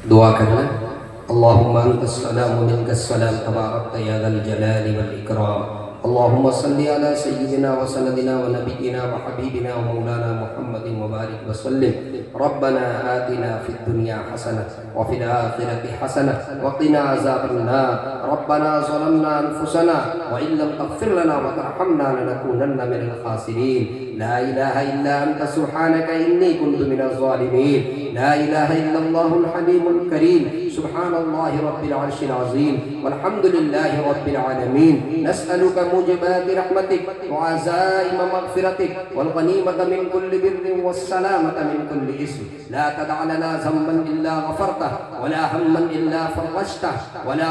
دعا کرنا. اللہم انت السلام و منک السلام تبارکت یا ذا الجلال والاکرام. اللہم صلی علی سیدنا و سندنا و نبینا و حبیبنا و مولانا محمد مبارک وسلم. ربنا آتنا فی الدنیا حسنہ وفی الآخرۃ حسنہ وقنا عذاب النار. ربنا ظلمنا انفسنا وان لم تغفر لنا وترحمنا لنکونن من الخاسرین. لا الہ الا انت سبحانک انی کنت من الظالمین. لا الہ الا اللہ الحلیم الکریم. سبحان اللہ رب العرش العظیم والحمد للہ رب العالمین. نسألک موجبات رحمتک وعزائم مغفرتک والغنیمة من كل بر والسلامة من كل اسم. لا تدع لنا ذنبا الا غفرته ولا هما الا فرجته ولا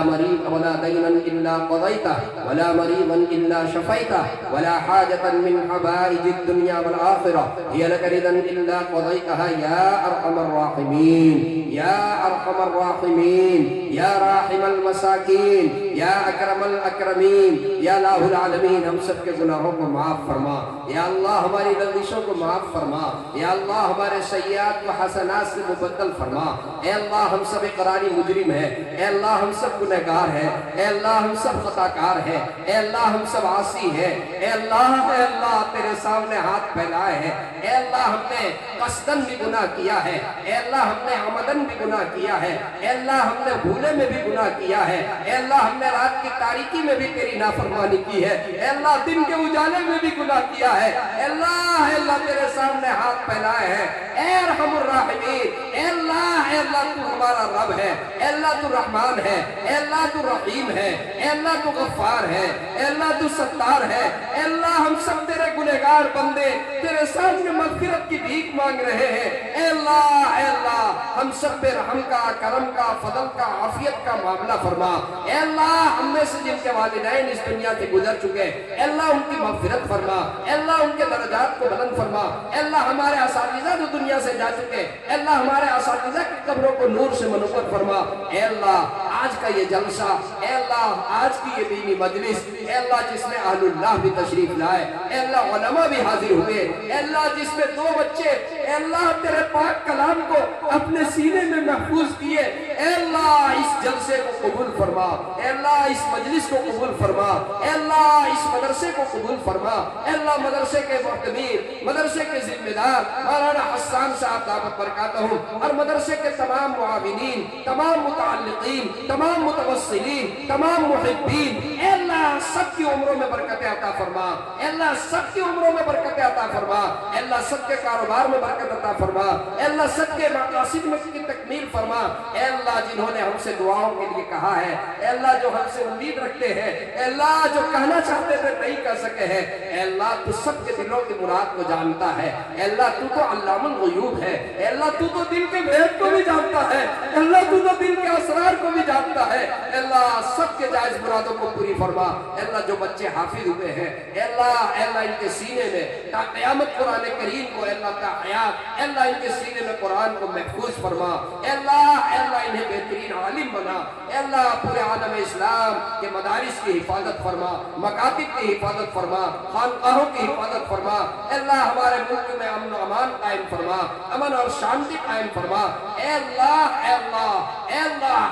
دينا الا قضيته ولا مريضا الا شفيته ولا حاجة من حوائج الدنيا والآخرة هي لك رضا الا قضيتها يا ارحم الراحمين يا ارحم الراحمين يا راحم المساکین یا اکرم الاکرمین. یا الہ العالمین ہم سب کے گناہوں کو معاف فرما. یا اللہ ہماری لغزشوں کو معاف فرما. یا اللہ ہمارے سیئات و حسنات سے مبدل فرما. اے اللہ ہم سب اقراری مجرم ہیں. اے اللہ ہم سب گنہگار ہیں. اے اللہ ہم سب خطاکار ہیں. اے اللہ ہم سب عاصی ہیں. اے اللہ تیرے سامنے ہاتھ پھیلائے ہیں. اے اللہ ہم نے قصداً بھی گناہ کیا ہے. اے اللہ ہم نے عمداً بھی گناہ کیا ہے. اے اللہ ہم نے بھولے میں بھی گناہ کیا ہے. اے اللہ ہم نے رات کی تاریکی میں بھی تیری نافرمانی کی ہے. اے اللہ دن کے اجالے میں بھی گناہ کیا ہے. اے اللہ تیرے سامنے ہاتھ پھیلائے ہیں. اے ارحم الراحمین. اے اللہ تو ہمارا رب ہے. اے اللہ تو رحمان ہے. اے اللہ تو رحیم ہے. اے اللہ تو غفار ہے. اے اللہ تو ستار ہے. اے اللہ ہم سب تیرے گنہگار بندے تیرے سامنے مغفرت کی بھیک مانگ رہے ہیں. اے اللہ ہم سب پہ رحم کا، کرم کا، فضل کا، عافیت کا معاملہ فرما. اے اللہ ہم میں سے جن کے والدین اس دنیا سے گزر چکے اے اللہ ان کی مغفرت فرما. اے اللہ ان کے درجات کو بلند فرما. اے اللہ ہمارے اساتذہ جو دنیا سے جا چکے اے اللہ ہمارے اساتذہ کی قبروں کو نور سے منور فرما. اے اللہ آج کا یہ جلسہ، اے اللہ آج کی یہ دینی مجلس، اے اللہ جس میں اہل اللہ بھی تشریف لائے، اے اللہ علماء بھی حاضر ہوئے، اے اللہ جس میں 2 بچے اے اللہ تیرے پاک کلام کو اپنے سینے میں محفوظ کیے. اے اللہ اس جلسے کو قبول فرما. اے اللہ اس مجلس کو قبول فرما. اے اللہ اس مدرسے کو قبول فرما. اے اللہ مدرسے کے معتمیر، مدرسے کے ذمہ دار مولانا حسان صاحب دامت برکاتہم اور مدرسے کے تمام معاونین، تمام متعلقین، تمام متوسلین، تمام محبین، اے اللہ سب کی عمروں میں برکت عطا فرما. اے اللہ سب کی عمروں میں برکت عطا فرما. اے اللہ سب کے کاروبار میں برکت عطا فرما. اے اللہ سب کے مقاصد میں کی تکمیل فرما. اے اللہ جنہوں نے ہم سے دعاؤں کے لیے کہا ہے، اے اللہ جو ہم سے امید رکھتے ہیں، اے اللہ جو کہنا چاہتے تھے نہیں کر سکے ہیں، اے اللہ تو سب کے دلوں کی مراد کو جانتا ہے. اے اللہ تو علام الغیوب ہے. اے اللہ تو دل کے بھید کو بھی جانتا ہے. اے اللہ تو دل کے اسرار کو بھی جانتا ہے. اے اللہ سب کے جائز مرادوں کو پوری فرما. اے اللہ جو بچے حافظ ہوئے ہیں اے اللہ ان کے سینے میں تا قیامت قرآن کریم کو اے اللہ تا حیات اے اللہ ان کے سینے میں قرآن کو محفوظ فرما. اے اللہ انہیں بہترین عالم بنا. اے اللہ پورے عالم اسلام کے مدارس کی حفاظت فرما، مکاتب کی حفاظت فرما، خانقاہوں کی حفاظت فرما. اے اللہ ہمارے ملک میں امن و امان قائم فرما، امن اور شانتی قائم فرما. اے اللہ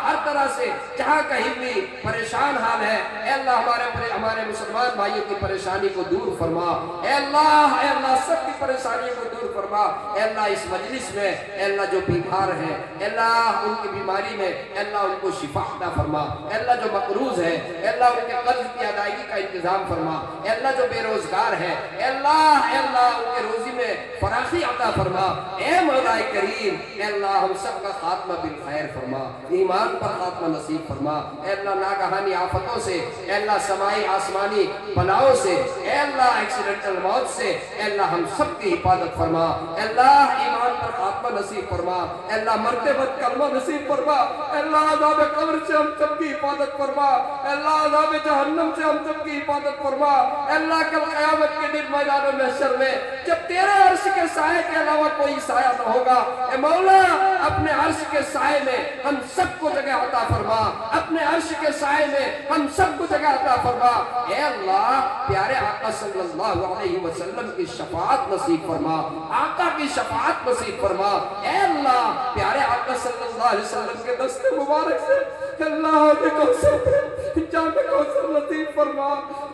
ہر طرح سے جہاں کہیں بھی پریشان حال ہے اے اللہ ہمارے مسلمان بھائیوں کی پریشانی کو دور فرما. اے اللہ سب کی پریشانی کو دور فرما. اے اللہ اس مجلس میں اے اللہ جو بیمار ہیں اے اللہ ان کی بیماری میں اے اللہ ان کو شفا عطا فرما. اے اللہ جو مقروض ہے اے اللہ ان کے قرض کی ادائیگی کا انتظام فرما. اے اللہ جو بے روزگار ہے اے اللہ ان کے روزی میں فراخی عطا فرما. اے مولا کریم اے اللہ ہم سب کا خاتمہ بالخیر فرما، ایمان پر خاتمہ نصیب فرما. اے اللہ ناگہانی آفتوں سے اے اللہ سمائی آسمانی بلاؤں سے اے اللہ ایکسیڈنٹل موت سے اے اللہ ہم سب کی حفاظت فرما. اے اللہ ایمان پر خاتمہ نصیب فرما. اے اللہ مرتے وقت کلمہ نصیب فرما. اے اللہ عذاب قبر سے ہم سب کی حفاظت فرما. اے اللہ عذاب جہنم سے ہم سب کی حفاظت فرما. اے اللہ کل قیامت کے دن میدان محشر میں جب تیرے عرش کے سائے کے علاوہ کوئی سایہ نہ ہوگا۔ اے مولا اپنے عرش کے سائے میں ہم سب کو جگہ عطا فرما، اپنے عرش کے سائے میں ہم سب کو جگہ عطا فرما۔ اے اللہ پیارے آقا صلی اللہ علیہ وسلم کی شفاعت نصیب فرما، آقا کی شفاعت نصیب فرما۔ اے اللہ پیارے آقا صلی اللہ علیہ وسلم کے دست مبارک سے اللہ جام کوثر نصیب فرما،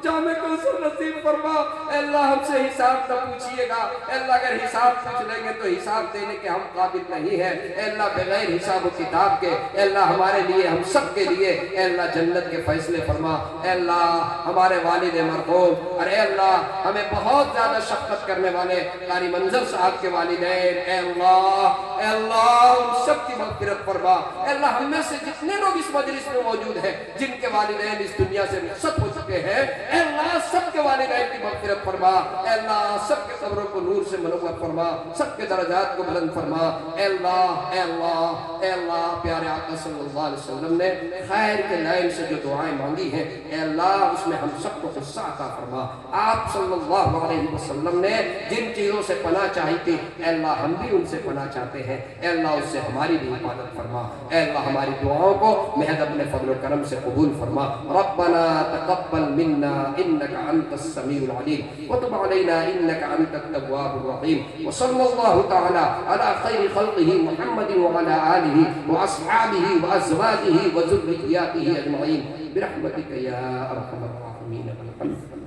جام کوثر نصیب فرما۔ اے اللہ ہم سے حساب نہ پوچھئے گا، اے اللہ اگر حساب پوچھ لیں گے تو حساب دینے کے ہم قابل نہیں ہیں۔ اے اللہ بغیر حساب و کتاب کے اے اللہ ہمارے لیے ہم سب کے لیے اے اللہ جنت کے فیصلے فرما۔ اے اللہ ہمارے والد مرحوم اور اے اللہ ہمیں بہت زیادہ شفقت کرنے والے قاری منظر صاحب کے والدین اے اللہ ان سب کی مغفرت فرما۔ اے اللہ ہم میں سے جتنے لوگ اس مجلس میں موجود ہیں جن کے والدین اس دنیا سے رخصت ہو چکے ہیں اے اللہ سب کے والدین کی مغفرت فرما۔ اے اللہ سب کے قبروں کو نور سے منور فرما، سب کے درجات کو بلند فرما۔ اے اللہ اے اللہ اے اللہ پیارے آقا صلی اللہ علیہ وسلم نے خیر کے لائن سے جو دعائیں مانگی ہیں اے اللہ اس میں ہم سب کو حصہ عطا فرما۔ آپ صلی اللہ علیہ وسلم نے جن چیزوں سے پناہ چاہی تھی اے اللہ ہم بھی ان سے پناہ چاہتے ہیں، اے اللہ اس سے ہماری بھی حفاظت فرما۔ اے اللہ ہماری دعاؤں کو محض اپنے فضل و کرم سے قبول فرما۔ ربنا تقبل منا انك انت السميع العليم وتب علينا انك انت التواب الرحيم وصلى الله تعالى على خير خلقه محمد وعلى آله واصحابه وازواجه وذرياته اجمعين برحمتك يا ارحم الراحمين.